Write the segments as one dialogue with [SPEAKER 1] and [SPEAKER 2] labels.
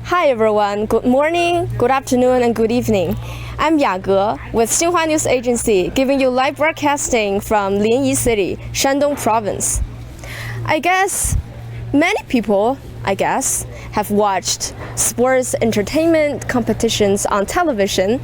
[SPEAKER 1] Hi everyone, good morning, good afternoon, and good evening. I'm Yage with Xinhua News Agency, giving you live broadcasting from Linyi City, Shandong Province. I guess many people, have watched sports entertainment competitions on television,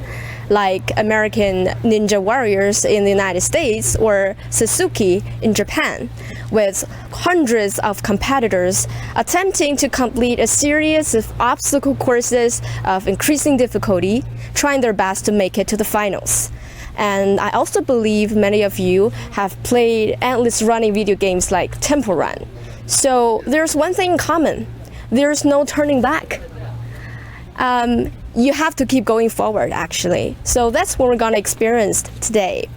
[SPEAKER 1] like American Ninja Warriors in the United States or Suzuki in Japan, with hundreds of competitors attempting to complete a series of obstacle courses of increasing difficulty, trying their best to make it to the finals. And I also believe many of you have played endless running video games like Temple Run. So there's one thing in common. There's no turning back. You have to keep going forward, actually. So that's what we're going to experience today.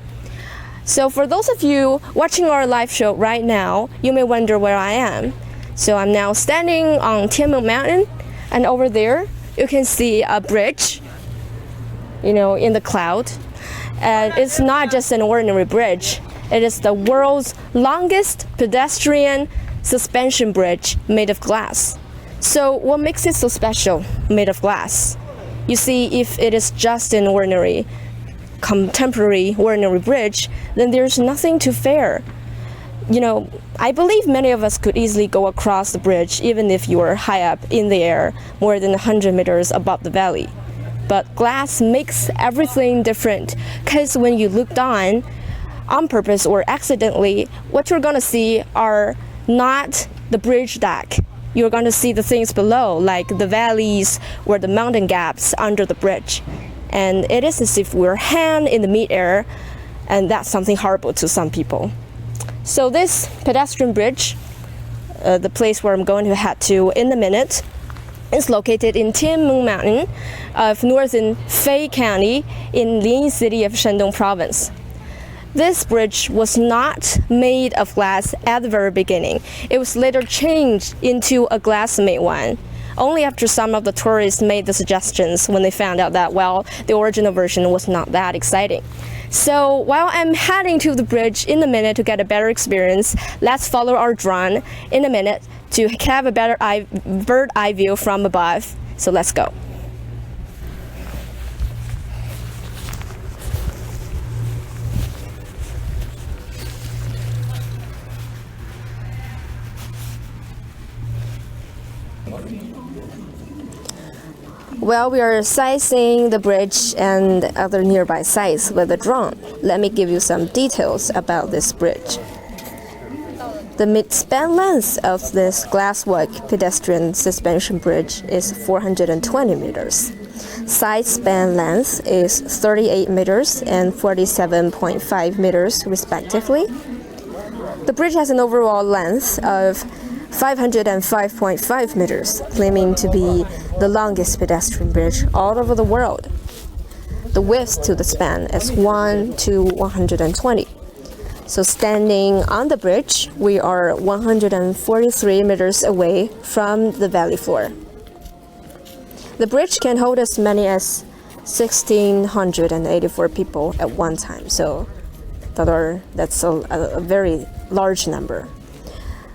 [SPEAKER 1] So for those of you watching our live show right now, you may wonder where I am. So I'm now standing on Tianmeng Mountain, and over there you can see a bridge, in the cloud. And it's not just an ordinary bridge. It is the world's longest pedestrian suspension bridge made of glass. So what makes it so special, made of glass? You see, if it is just an ordinary, contemporary ordinary bridge, then there's nothing to fear. I believe many of us could easily go across the bridge even if you were high up in the air, more than 100 meters above the valley. But glass makes everything different, because when you look down, on purpose or accidentally, what you're going to see are not the bridge deck. You're going to see the things below, like the valleys or the mountain gaps under the bridge. And it is as if we're hanging in the mid-air, and that's something horrible to some people. So this pedestrian bridge, the place where I'm going to head to in a minute, is located in Tianmeng Mountain of northern Fei County in Linyi City of Shandong Province. This bridge was not made of glass at the very beginning. It was later changed into a glass-made one, only after some of the tourists made the suggestions when they found out that, the original version was not that exciting. So while I'm heading to the bridge in a minute to get a better experience, let's follow our drone in a minute to have a better bird eye view from above. So let's go. Well, we are sizing the bridge and other nearby sites with a drone. Let me give you some details about this bridge. The mid-span length of this glasswork pedestrian suspension bridge is 420 meters. Side span length is 38 meters and 47.5 meters, respectively. The bridge has an overall length of 505.5 meters, claiming to be the longest pedestrian bridge all over the world. The width to the span is 1 to 120. So standing on the bridge, we are 143 meters away from the valley floor. The bridge can hold as many as 1,684 people at one time, so that's a very large number.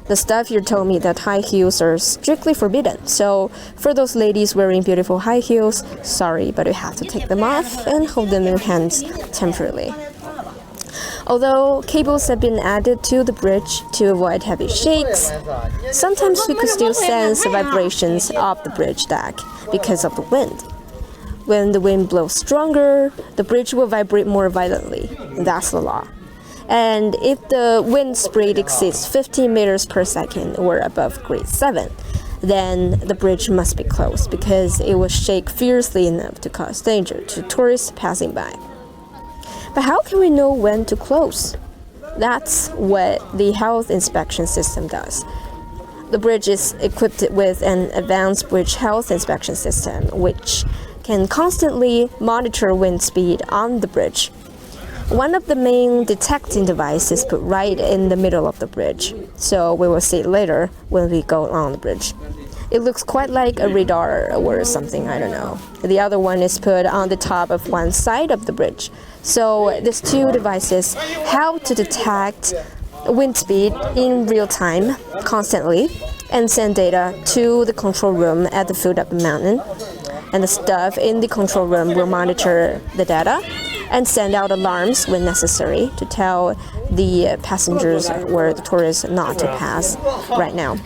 [SPEAKER 1] The staff here told me that high heels are strictly forbidden. So for those ladies wearing beautiful high heels, sorry, but you have to take them off and hold them in your hands temporarily. Although cables have been added to the bridge to avoid heavy shakes, sometimes we could still sense the vibrations of the bridge deck because of the wind. When the wind blows stronger, the bridge will vibrate more violently. That's the law. And if the wind speed exceeds 15 meters per second or above grade 7, then the bridge must be closed because it will shake fiercely enough to cause danger to tourists passing by. But how can we know when to close? That's what the health inspection system does. The bridge is equipped with an advanced bridge health inspection system, which can constantly monitor wind speed on the bridge. One of the main detecting devices is put right in the middle of the bridge, so we will see it later when we go along the bridge. It looks quite like a radar or something, I don't know. The other one is put on the top of one side of the bridge. So these two devices help to detect wind speed in real time, constantly, and send data to the control room at the foot of the mountain. And the staff in the control room will monitor the data and send out alarms when necessary to tell the passengers or the tourists not to pass right now.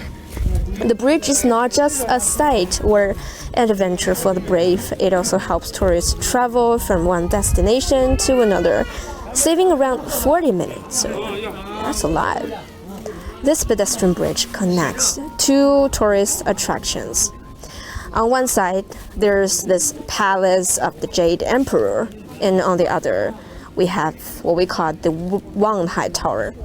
[SPEAKER 1] The bridge is not just a sight or an adventure for the brave. It also helps tourists travel from one destination to another, saving around 40 minutes. So that's a lot. This pedestrian bridge connects two tourist attractions. On one side, there's this palace of the Jade Emperor, and on the other, we have what we call the Untitled Tower.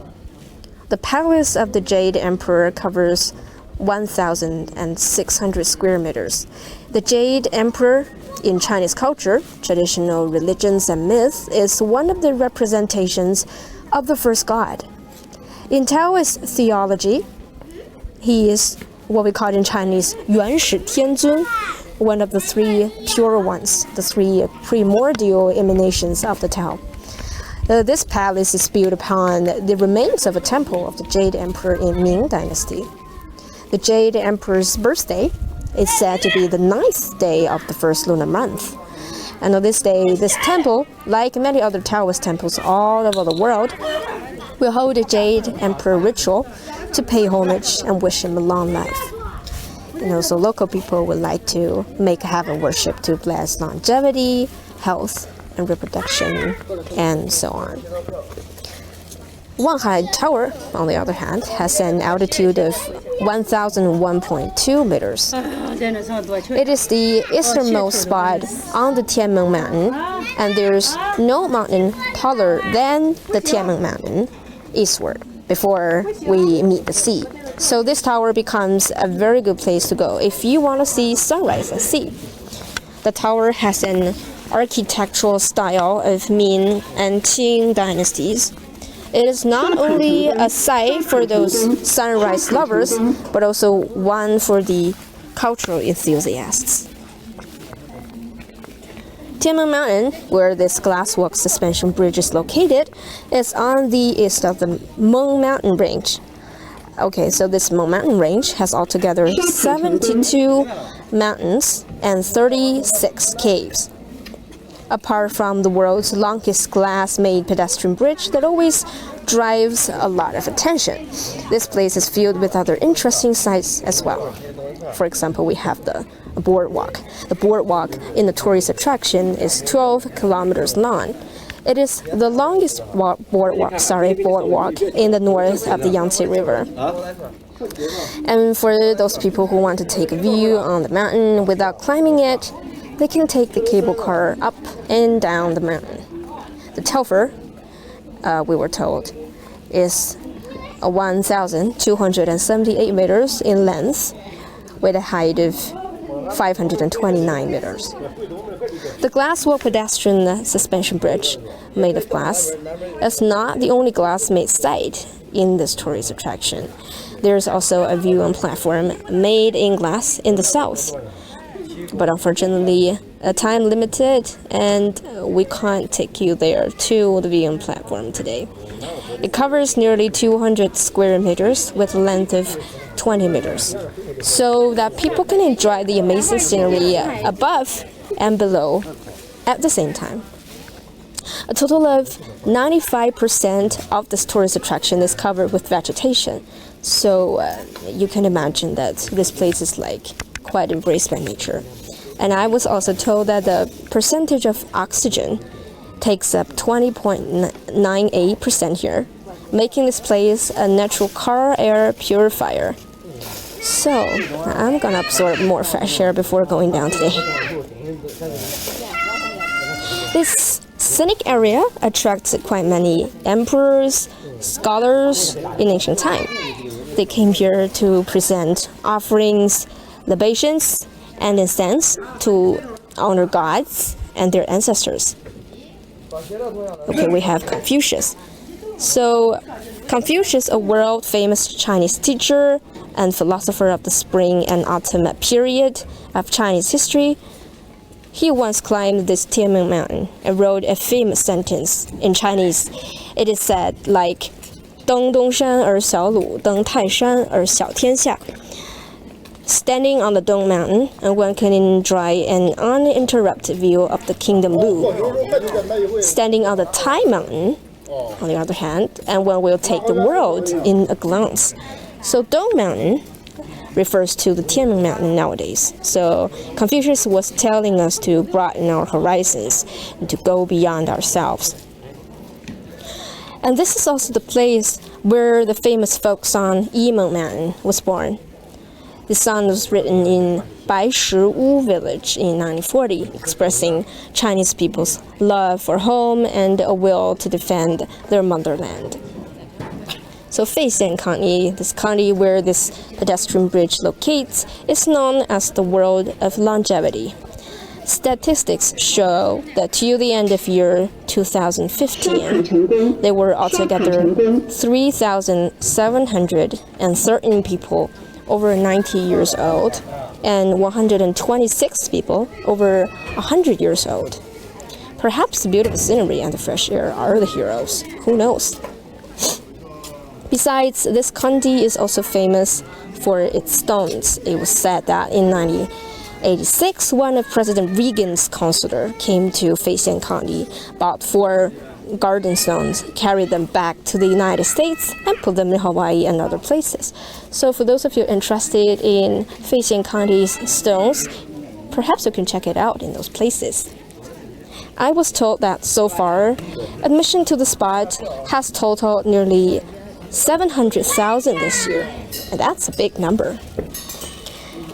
[SPEAKER 1] The palace of the Jade Emperor covers 1,600 square meters. The Jade Emperor, in Chinese culture, traditional religions, and myths, is one of the representations of the first god. In Taoist theology, he is what we call in Chinese 元始天尊, one of the three pure ones, the three primordial emanations of the Tao. This palace is built upon the remains of a temple of the Jade Emperor in Ming Dynasty. The Jade Emperor's birthday is said to be the 9th day of the first lunar month. And on this day, this temple, like many other Taoist temples all over the world, will hold a Jade Emperor ritual to pay homage and wish him a long life. And also local people would like to make heaven worship to bless longevity, health, and reproduction, and so on. Wanhai Tower, on the other hand, has an altitude of 1,001.2 meters. It is the easternmost spot on the Tianmen Mountain, and there's no mountain taller than the Tianmen Mountain eastward before we meet the sea. So this tower becomes a very good place to go if you want to see sunrise at sea. The tower has an architectural style of Ming and Qing dynasties. It is not only a site for those sunrise lovers, but also one for the cultural enthusiasts. Tianmen Mountain, where this glasswork suspension bridge is located, is on the east of the Meng Mountain Range. Okay, so this Meng Mountain Range has altogether 72 mountains and 36 caves. Apart from the world's longest glass-made pedestrian bridge that always drives a lot of attention, this place is filled with other interesting sights as well. For example, we have the boardwalk. The boardwalk in the tourist attraction is 12 kilometers long. It is the longest boardwalk in the north of the Yangtze River. And for those people who want to take a view on the mountain without climbing it, they can take the cable car up and down the mountain. The tower, we were told, is 1,278 meters in length with a height of 529 meters. The glasswork pedestrian suspension bridge, made of glass, is not the only glass-made site in this tourist attraction. There's also a viewing platform made in glass in the south. But unfortunately, time limited, and we can't take you there to the viewing platform today. It covers nearly 200 square meters with a length of 20 meters, so that people can enjoy the amazing scenery above and below at the same time. A total of 95% of this tourist attraction is covered with vegetation, so you can imagine that this place is quite embraced by nature. And I was also told that the percentage of oxygen takes up 20.98% here, making this place a natural car air purifier. So I'm gonna absorb more fresh air before going down today. This scenic area attracts quite many emperors, scholars in ancient time. They came here to present offerings, libations, and incense to honor gods and their ancestors. Okay, we have Confucius. So Confucius, a world-famous Chinese teacher and philosopher of the spring and autumn period of Chinese history, he once climbed this Tianmen Mountain and wrote a famous sentence in Chinese. It is said like, 登东山而小鲁，登泰山而小天下. Standing on the Dong Mountain, and one can enjoy an uninterrupted view of the Kingdom Lu. Standing on the Tai Mountain, on the other hand, and one will take the world in a glance. So Dong Mountain refers to the Tianmen Mountain nowadays. So Confucius was telling us to broaden our horizons and to go beyond ourselves. And this is also the place where the famous folk song Yimeng Mountain was born. The song was written in Baishi village in 1940, expressing Chinese people's love for home and a will to defend their motherland. So Feixian County, this county where this pedestrian bridge locates, is known as the world of longevity. Statistics show that to the end of year 2015, there were altogether 3,713 people over 90 years old and 126 people over 100 years old. Perhaps the beautiful scenery and the fresh air are the heroes. Who knows? Besides, this county is also famous for its stones. It was said that in 1986, one of President Reagan's counselor came to Feixian County, bought 4 garden stones, carried them back to the United States, and put them in Hawaii and other places. So for those of you interested in Feixian County's stones, perhaps you can check it out in those places. I was told that so far, admission to the spot has totaled nearly 700,000 this year, and that's a big number.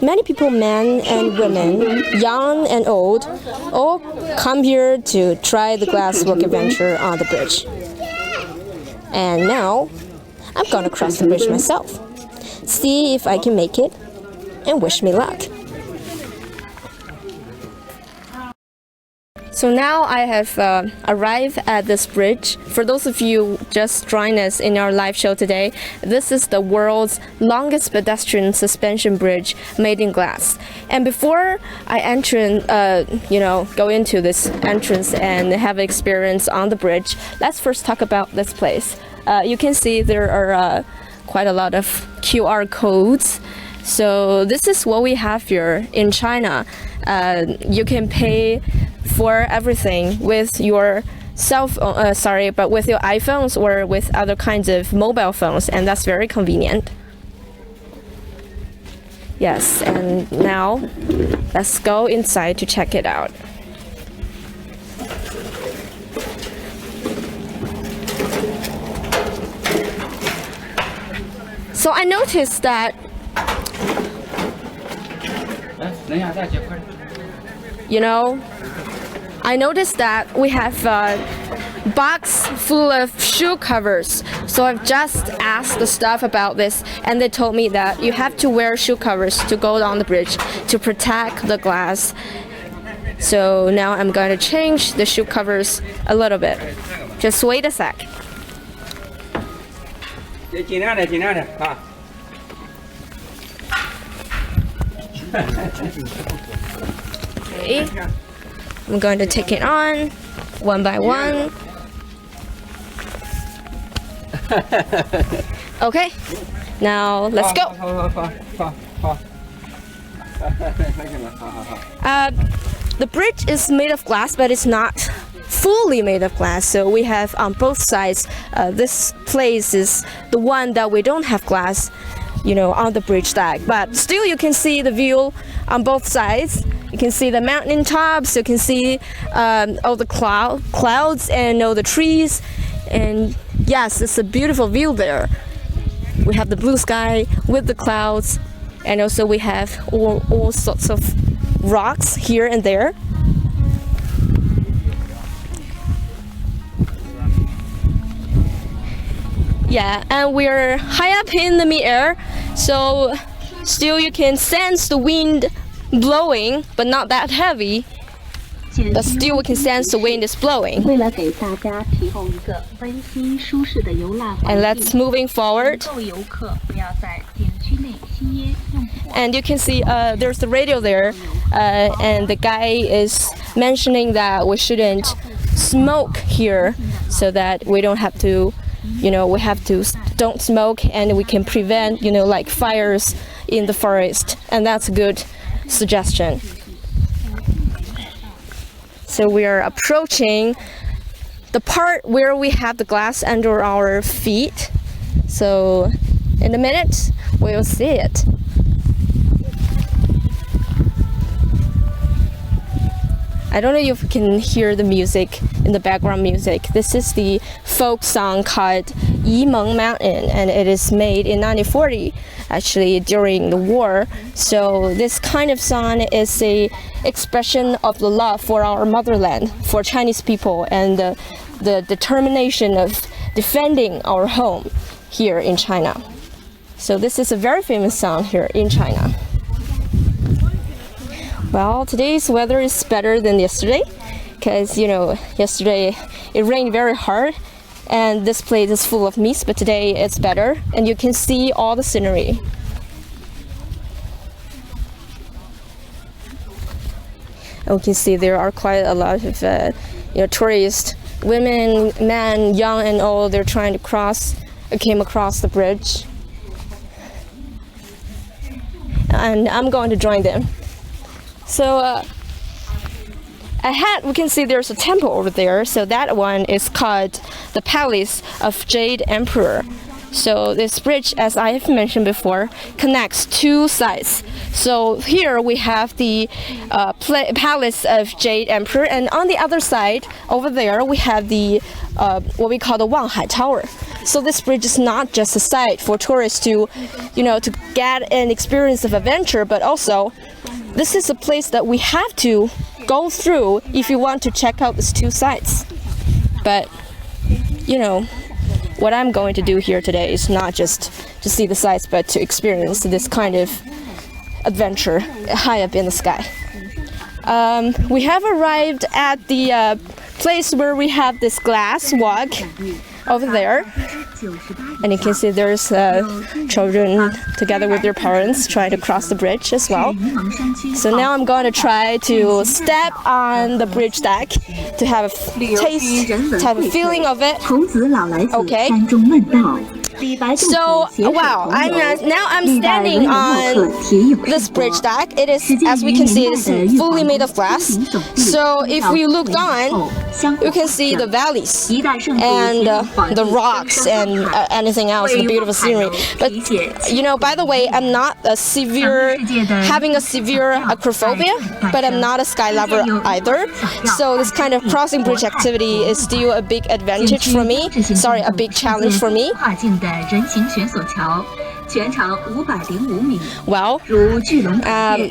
[SPEAKER 1] Many people, men and women, young and old, all come here to try the glasswork adventure on the bridge. And now, I'm gonna cross the bridge myself, see if I can make it, and wish me luck. So now I have arrived at this bridge. For those of you just joined us in our live show today, this is the world's longest pedestrian suspension bridge made in glass. And before I go into this entrance and have experience on the bridge, let's first talk about this place. You can see there are quite a lot of QR codes. So this is what we have here in China. You can pay for everything with your with your iPhones or with other kinds of mobile phones, and that's very convenient. Yes, and now let's go inside to check it out. So I noticed that we have a box full of shoe covers. So I've just asked the staff about this, and they told me that you have to wear shoe covers to go down the bridge to protect the glass. So now I'm going to change the shoe covers a little bit. Just wait a sec. Okay. I'm going to take it on one by one. Okay, now let's go. The bridge is made of glass, but it's not fully made of glass. So we have on both sides, this place is the one that we don't have glass, on the bridge deck. But still you can see the view on both sides. You can see the mountain tops, you can see all the clouds and all the trees. And yes, it's a beautiful view there. We have the blue sky with the clouds, and also we have all sorts of rocks here and there. Yeah, and we're high up in the mid-air, so still you can sense the wind blowing, but not that heavy. But still we can sense the wind is blowing. And let's moving forward. And you can see there's the radio there, and the guy is mentioning that we shouldn't smoke here, so that we don't have to we have to don't smoke, and we can prevent, like fires in the forest, and that's a good suggestion. So we are approaching the part where we have the glass under our feet. So in a minute, we'll see it. I don't know if you can hear the music in the background music. This is the folk song called Yimeng Mountain, and it is made in 1940, actually during the war. So this kind of song is a expression of the love for our motherland, for Chinese people, and the determination of defending our home here in China. So this is a very famous song here in China. Well, today's weather is better than yesterday, because yesterday it rained very hard and this place is full of mist, but today it's better and you can see all the scenery. And we can see there are quite a lot of tourists, women, men, young and old. They're trying to came across the bridge, and I'm going to join them. So ahead we can see there's a temple over there. So that one is called the Palace of Jade Emperor. So this bridge, as I have mentioned before, connects two sides. So here we have the Palace of Jade Emperor, and on the other side over there we have the what we call the Wanghai Tower. So this bridge is not just a site for tourists to get an experience of adventure, but also this is a place that we have to go through if you want to check out these two sites. But what I'm going to do here today is not just to see the sights, but to experience this kind of adventure high up in the sky. We have arrived at the place where we have this glass walk over there, and you can see there's children together with their parents trying to cross the bridge as well. So now I'm going to try to step on the bridge deck to have a taste, to have a feeling of it. Okay. So wow, I'm standing on this bridge deck. It is, as we can see, it is fully made of glass. So if we look on, you can see the valleys and the rocks and anything else, the beautiful scenery. But by the way, I'm not having a severe acrophobia, but I'm not a sky lover either. So this kind of crossing bridge activity is still a big advantage for me. Sorry, a big challenge for me. Well,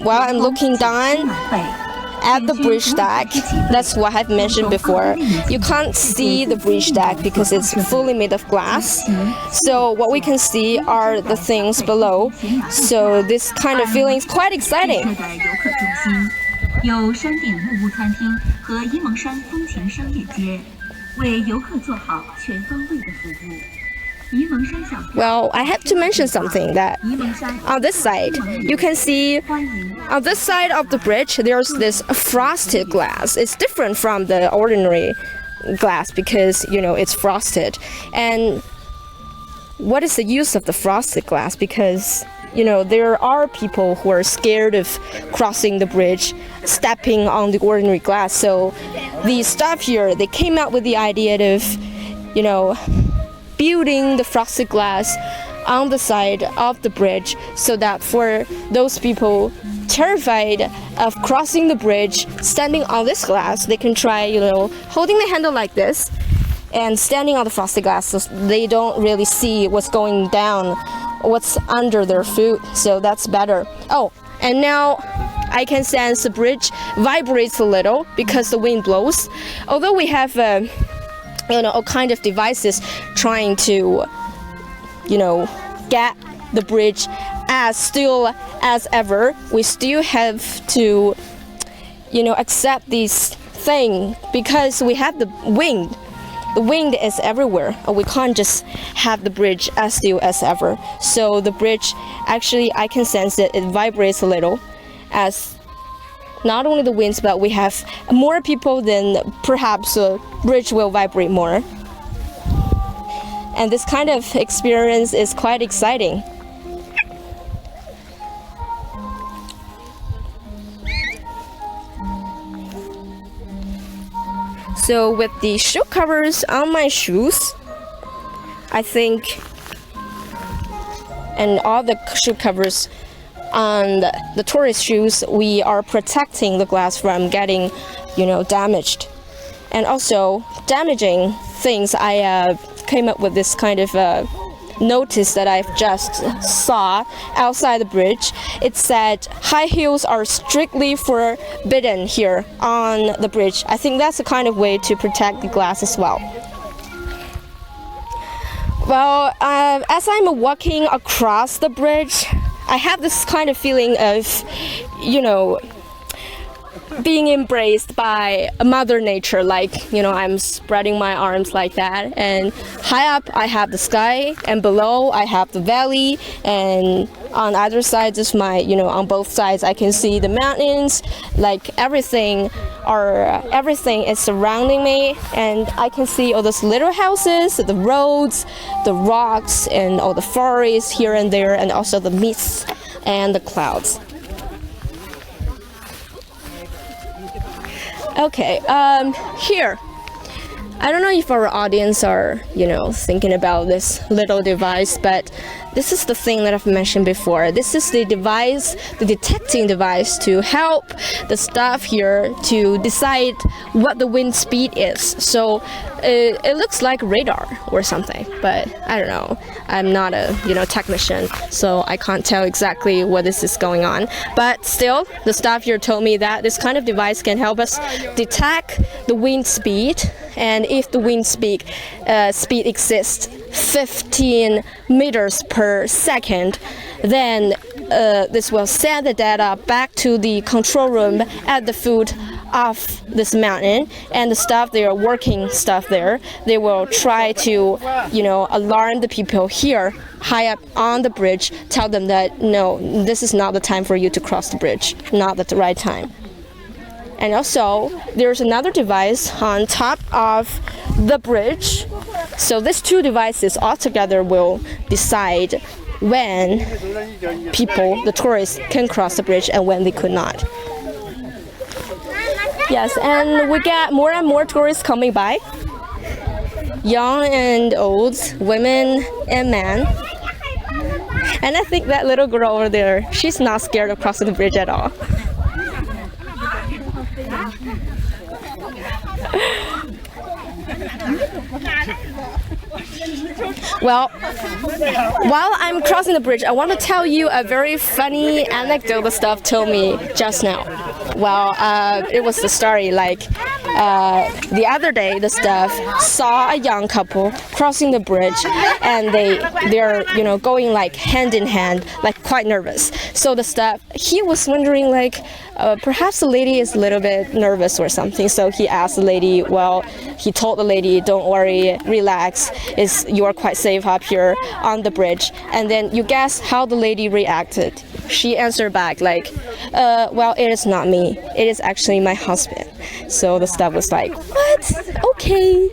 [SPEAKER 1] while I'm looking down at the bridge deck, that's what I've mentioned before. You can't see the bridge deck because it's fully made of glass. So what we can see are the things below. So this kind of feeling is quite exciting. Well, I have to mention something that on this side, you can see on this side of the bridge, there's this frosted glass. It's different from the ordinary glass because, it's frosted. And what is the use of the frosted glass? Because, there are people who are scared of crossing the bridge, stepping on the ordinary glass. So the staff here, they came up with the idea of, building the frosted glass on the side of the bridge so that for those people terrified of crossing the bridge, standing on this glass, they can try, holding the handle like this and standing on the frosted glass so they don't really see what's going down, what's under their foot. So that's better. Oh, and now I can sense the bridge vibrates a little because the wind blows. Although we have all kind of devices trying to get the bridge as still as ever, we still have to accept this thing because we have the wind. The wind is everywhere. We can't just have the bridge as still as ever. So the bridge, actually, I can sense that it vibrates a little as not only the winds, but we have more people, then perhaps the bridge will vibrate more. And this kind of experience is quite exciting. So with the shoe covers on my shoes, I think, and all the shoe covers on the tourist shoes, we are protecting the glass from getting, damaged. And also damaging things, I came up with this kind of notice that I've just saw outside the bridge. It said high heels are strictly forbidden here on the bridge. I think that's a kind of way to protect the glass as well. Well, as I'm walking across the bridge, I have this kind of feeling of, being embraced by Mother Nature, like, I'm spreading my arms like that, and high up I have the sky, and below I have the valley, and on either sides of my, on both sides I can see the mountains, like everything is surrounding me, and I can see all those little houses, the roads, the rocks, and all the forests here and there, and also the mist and the clouds. Okay, here, I don't know if our audience are, thinking about this little device, but this is the thing that I've mentioned before. This is the device, the detecting device to help the staff here to decide what the wind speed is. So it looks like radar or something, but I don't know. I'm not a, technician, so I can't tell exactly what this is going on. But still, the staff here told me that this kind of device can help us detect the wind speed, and if the wind speed exists 15 meters per second, then this will send the data back to the control room at the foot of this mountain, and the staff, they are working staff there, they will try to alarm the people here high up on the bridge, tell them that no, this is not the time for you to cross the bridge, not at the right time. And also, there's another device on top of the bridge. So these two devices altogether will decide when people, the tourists, can cross the bridge and when they could not. Yes, and we get more and more tourists coming by. Young and old, women and men. And I think that little girl over there, she's not scared of crossing the bridge at all. Well, while I'm crossing the bridge, I want to tell you a very funny anecdote the staff told me just now. Well, it was the story like the other day the staff saw a young couple crossing the bridge, and they're going like hand in hand, like quite nervous. So the staff, he was wondering like perhaps the lady is a little bit nervous or something. So he asked the lady, he told the lady, don't worry, relax, you are quite safe up here on the bridge. And then you guess how the lady reacted. She answered back like, it is not me, it is actually my husband. So the staff was like, what? Okay.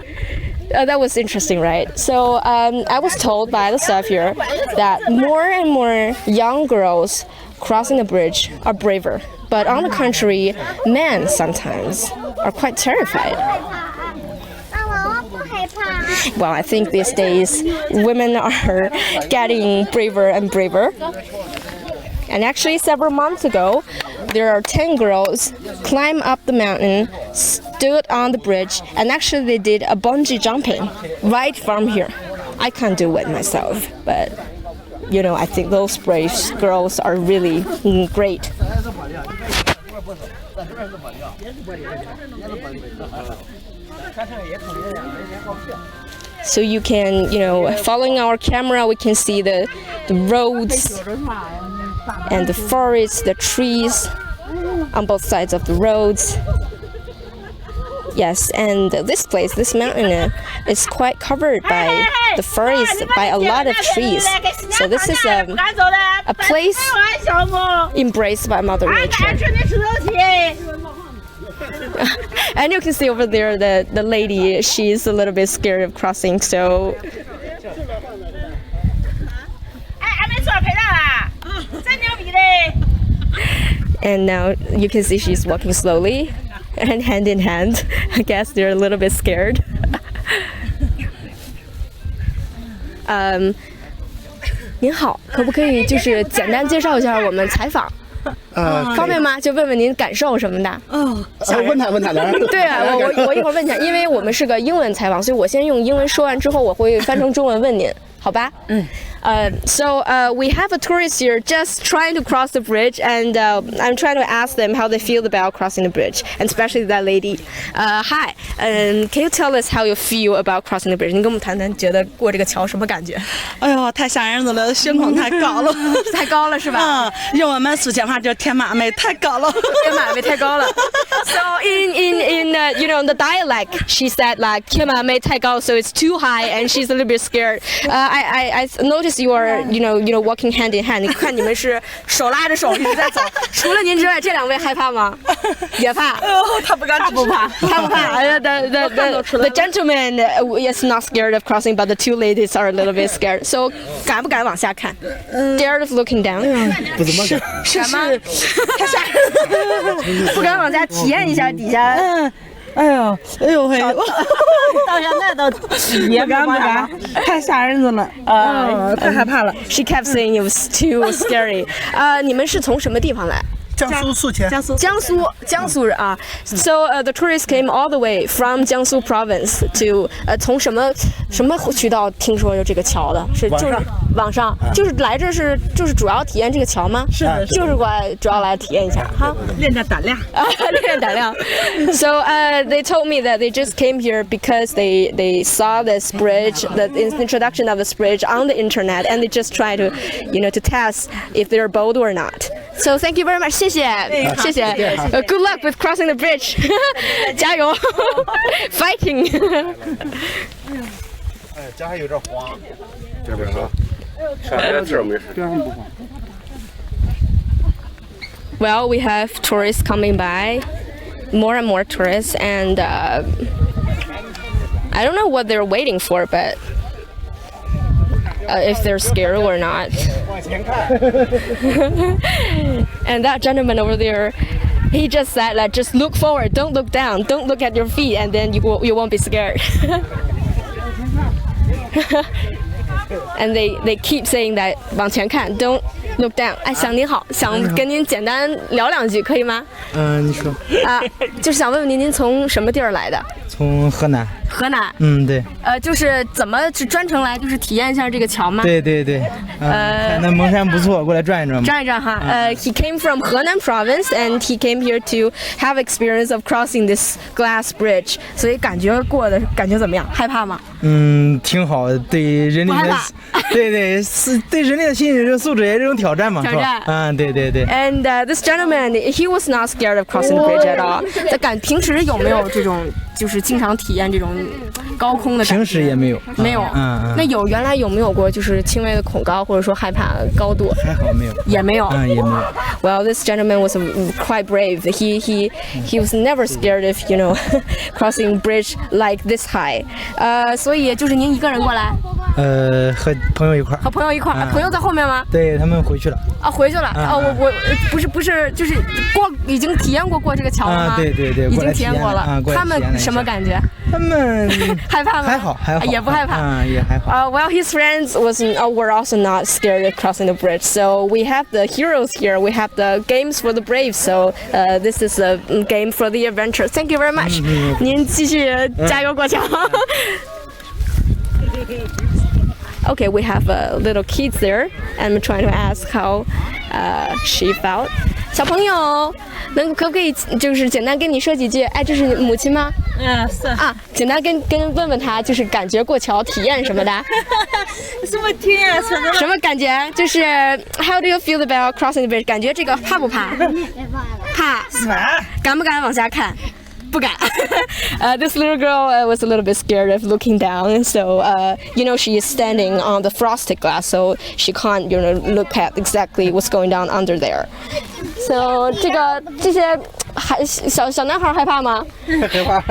[SPEAKER 1] That was interesting, right? So I was told by the staff here that more and more young girls crossing the bridge are braver. But on the contrary, men sometimes are quite terrified. Well, I think these days women are getting braver and braver. And actually, several months ago, there are 10 girls climb up the mountain, stood on the bridge, and actually they did a bungee jumping right from here. I can't do it myself, but I think those brave girls are really great. So you can, following our camera, we can see the roads and the forests, the trees on both sides of the roads. Yes, and this place, this mountain, is quite covered by the forest, by a lot of trees. So this is a place embraced by Mother Nature. And you can see over there the lady, she's a little bit scared of crossing, so And now you can see she's walking slowly and hand in hand. I guess they're a little bit scared. 您好，可不可以就是简单介绍一下我们采访？方便吗？就问问您感受什么的。
[SPEAKER 2] 问他的。
[SPEAKER 1] 对啊，我一会儿问一下，因为我们是个英文采访，所以我先用英文说完之后，我会翻成中文问您，好吧？So we have a tourist here just trying to cross the bridge, and I'm trying to ask them how they feel about crossing the bridge, and especially that lady. Hi, can you tell us how you feel about crossing the bridge? 你跟我们谈谈，觉得过这个桥什么感觉？
[SPEAKER 3] 哎呦，太吓人了，胸口太高了，
[SPEAKER 1] 太高了是吧？
[SPEAKER 3] 用我们福建话叫天马妹，太高了，
[SPEAKER 1] 天马妹太高了。So in you know the dialect, she said like 天马妹太高, so it's too high, and she's a little bit scared. I noticed you are you know walking hand in hand. 你看你们是手拉着手一直在走。除了您之外，这两位害怕吗？也怕。
[SPEAKER 3] 他不敢，他不怕。
[SPEAKER 1] The gentleman is not scared of crossing, but the two ladies are a little bit scared. So 敢不敢往下看？Dared of looking down.
[SPEAKER 2] 不怎么敢。
[SPEAKER 1] 是太吓人了。不敢往下体验一下底下。
[SPEAKER 3] 哎呦嘿！到现在都也不敢，太吓人了，太害怕了。
[SPEAKER 1] She kept saying it was too scary. 你们是从什么地方来？江苏人啊。So the tourists came all the way from Jiangsu province to 从什么渠道听说有这个桥的？就是网上，就是来这就是主要体验这个桥吗？
[SPEAKER 3] 是的，
[SPEAKER 1] 就是过来主要来体验一下哈，
[SPEAKER 3] 练点胆量
[SPEAKER 1] 练胆量。So they told me that they just came here because they saw this bridge, the introduction of this bridge on the internet, and they just try to to test if they're bold or not. So thank you very much. 谢谢。Good luck with crossing the bridge. 加油 ，fighting.
[SPEAKER 2] 脚还有点滑。这边啊。这儿没事。这样不慌。
[SPEAKER 1] Well, we have tourists coming by, more and more tourists, and I don't know what they're waiting for, but if they're scared or not. And that gentleman over there, he just said like, just look forward, don't look down, don't look at your feet, and then you won't be scared. And they keep saying that 往前看 don't look down. 哎，想您好，想跟您简单聊两句，可以吗？
[SPEAKER 4] 你说。
[SPEAKER 1] 就是想问问您从什么地儿来的？
[SPEAKER 4] 从河南。
[SPEAKER 1] 河南。
[SPEAKER 4] 对。
[SPEAKER 1] 就是怎么是专程来，就是体验一下这个桥吗？
[SPEAKER 4] 对。看那蒙山不错，过来转一转嘛。
[SPEAKER 1] 转一转哈。He came from Henan province and he came here to have experience of crossing this glass bridge. 所以感觉怎么样？害怕吗？
[SPEAKER 4] 挺好的，对人类的，对人类的心理素质也是这种挑战嘛。对。
[SPEAKER 1] And this gentleman, he was not scared of crossing the bridge at all. 平时有没有这种就是经常体验这种高空的？
[SPEAKER 4] 平时也没有。
[SPEAKER 1] 没有。那原来有没有过就是轻微的恐高或者说害怕高度？
[SPEAKER 4] 还好没有。
[SPEAKER 1] 也没有。
[SPEAKER 4] 也没有。
[SPEAKER 1] Well, this gentleman was quite brave. He was never scared of crossing bridge like this high. 所以就是您一个人过来？
[SPEAKER 4] 和朋友一块儿。
[SPEAKER 1] 和朋友一块儿，朋友在后面吗？
[SPEAKER 4] 对，他们回去了。
[SPEAKER 1] 回去了。我不是，就是已经体验过这个桥了吗？
[SPEAKER 4] 对，
[SPEAKER 1] 已经体验过了。他们什么感觉？
[SPEAKER 4] 他们
[SPEAKER 1] 害怕吗？
[SPEAKER 4] 还好，
[SPEAKER 1] 也不害怕。
[SPEAKER 4] 也还好。
[SPEAKER 1] Well, his friends were also not scared of crossing the bridge. So we have the heroes here. We have the games for the brave. So this is a game for the adventure. Thank you very much. 您继续加油过桥。Okay, we have little kids there, and I'm trying to ask how she felt. 小朋友，可不可以就是简单跟你说几句？哎，这是你母亲吗？
[SPEAKER 3] 是
[SPEAKER 1] 啊，简单问他，就是感觉过桥体验什么的。
[SPEAKER 3] 什么体验？
[SPEAKER 1] 什么感觉？就是 How do you feel about crossing the bridge？ 感觉这个怕不怕？怕。敢不敢往下看？不敢。This little girl was a little bit scared of looking down, so she is standing on the frosted glass, so she can't look at exactly what's going down under there. So 这些小男孩害怕吗？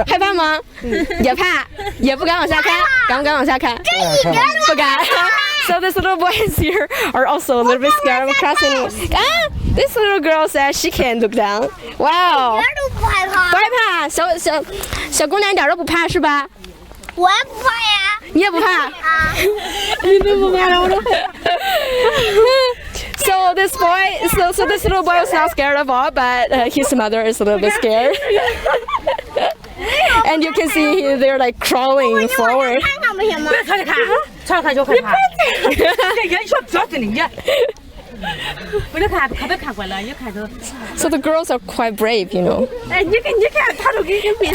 [SPEAKER 1] 害怕吗？也怕，也不敢往下看，敢不敢往下看？不敢。So these little boys here are also a little bit scared of crossing. This little girl says she can't look down. Wow. 不害怕，小姑娘一点都不怕是吧？
[SPEAKER 5] 我也不怕呀。
[SPEAKER 1] 你也不怕？
[SPEAKER 5] 啊。
[SPEAKER 1] 你都不怕了，我都。So this little boy was not scared of all, but his mother is a little bit scared. And you can see they're like crawling forward.
[SPEAKER 3] 看看不行吗？别看，瞧看就害怕。
[SPEAKER 1] So the girls are quite brave, you know.
[SPEAKER 3] 哎，你看，他都给比。
[SPEAKER 5] 没事，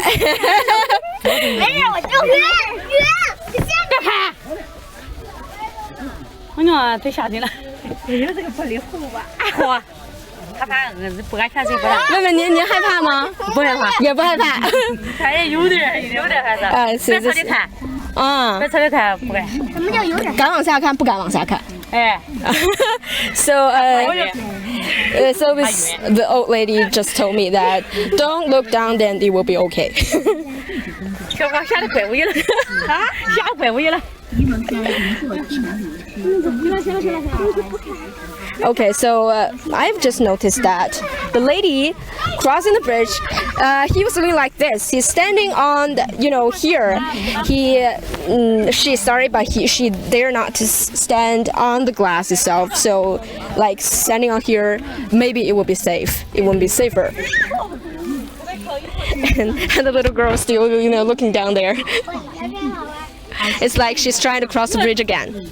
[SPEAKER 5] 我就圆，
[SPEAKER 3] 别拍。我娘太吓人了，有这个玻璃糊吧？嚯！害怕，不敢下水不啦？
[SPEAKER 1] 妹妹，您害怕吗？
[SPEAKER 3] 不害怕，
[SPEAKER 1] 也不害怕。
[SPEAKER 3] 他也有点害怕。别朝里看，别朝里看，不敢。
[SPEAKER 5] 什么叫有点？
[SPEAKER 1] 敢往下看，不敢往下看。
[SPEAKER 3] 哎。
[SPEAKER 1] So the old lady just told me that don't look down, then it will be okay.
[SPEAKER 3] 小刚吓得怪我了，吓怪我了。
[SPEAKER 1] Okay, so I've just noticed that the lady crossing the bridge, he was doing like this. He's standing on, here. She's sorry, but she dare not to stand on the glass itself. So, like standing on here, maybe it will be safe. It won't be safer. And the little girl is still, looking down there. It's like she's trying to cross the bridge again.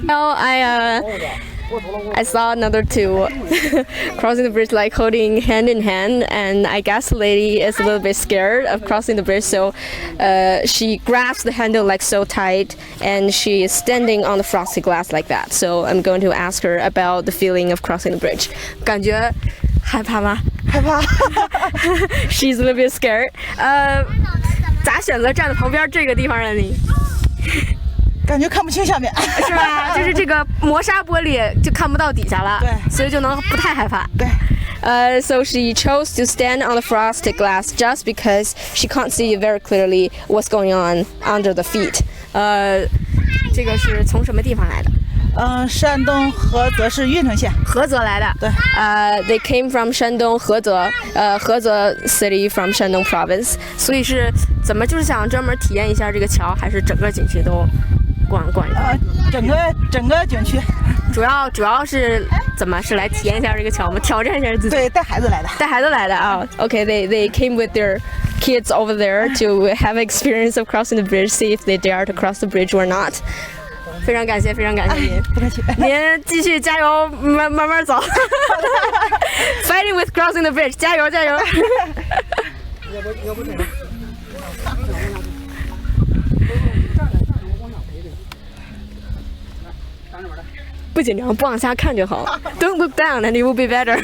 [SPEAKER 1] Now I saw another two crossing the bridge, like holding hand in hand, and I guess the lady is a little bit scared of crossing the bridge, so she grabs the handle like so tight, and she is standing on the frosty glass like that. So I'm going to ask her about the feeling of crossing the bridge. 感觉害怕吗？害怕。She's a little bit scared. 咋选择站在旁边这个地方呢？你？
[SPEAKER 3] 感觉看不清下面，
[SPEAKER 1] 是吧？就是这个磨砂玻璃就看不到底下了，
[SPEAKER 3] 对，
[SPEAKER 1] 所以就能不太害怕。
[SPEAKER 3] 对。
[SPEAKER 1] So she chose to stand on the frosted glass just because she can't see very clearly what's going on under the feet. 这个是从什么地方来的？
[SPEAKER 3] 山东菏泽市运城县。
[SPEAKER 1] 菏泽来的。
[SPEAKER 3] 对。
[SPEAKER 1] They came from Shandong 菏泽，菏泽 city from Shandong province. 所以是怎么就是想专门体验一下这个桥，还是整个景区都逛一逛？
[SPEAKER 3] 整个景区。
[SPEAKER 1] 主要是怎么是来体验一下这个桥吗？挑战一下自己。
[SPEAKER 3] 对，带孩子来的。
[SPEAKER 1] 带孩子来的啊。Okay, they came with their kids over there to have experience of crossing the bridge, see if they dare to cross the bridge or not. 非常感谢您，
[SPEAKER 3] 不客气。
[SPEAKER 1] 您继续加油，慢慢走。Fighting with crossing the bridge， 加油！不紧张，不往下看就好。Don't look down, and it will be better.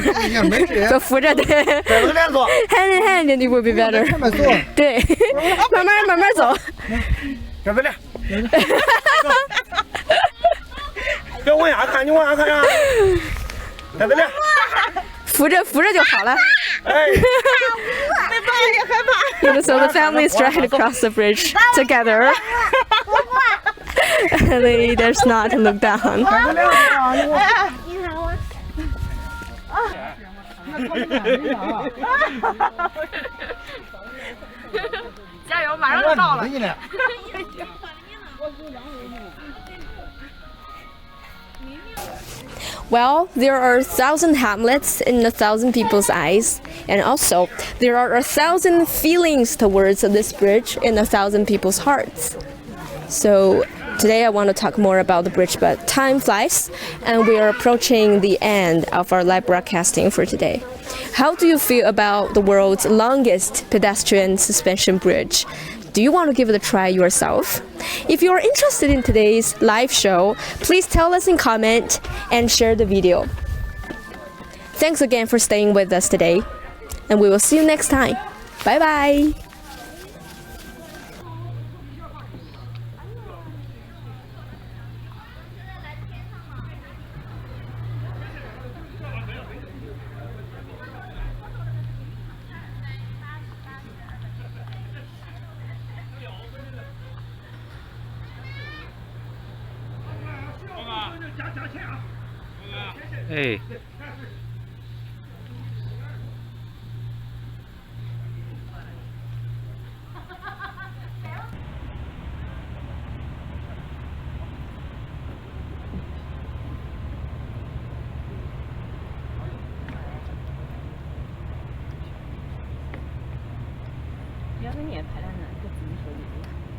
[SPEAKER 1] 就扶着对。Hand in hand, and it will be better. 对，慢慢走。
[SPEAKER 2] 这边来。别往下看，你往下看呀！在这里，
[SPEAKER 1] 扶着就好了。
[SPEAKER 2] 哎，So
[SPEAKER 1] the family is trying to cross the bridge together. There's not to look down. 加油，马上就到了。Well, there are 1,000 hamlets in 1,000 people's eyes, and also there are 1,000 feelings towards this bridge in 1,000 people's hearts. So today I want to talk more about the bridge, but time flies, and we are approaching the end of our live broadcasting for today. How do you feel about the world's longest pedestrian suspension bridge? Do you want to give it a try yourself? If you are interested in today's live show, please tell us in comment and share the video. Thanks again for staying with us today, and we will see you next time. Bye bye.
[SPEAKER 2] 哎。
[SPEAKER 3] 要是你也拍了呢，就自己说的。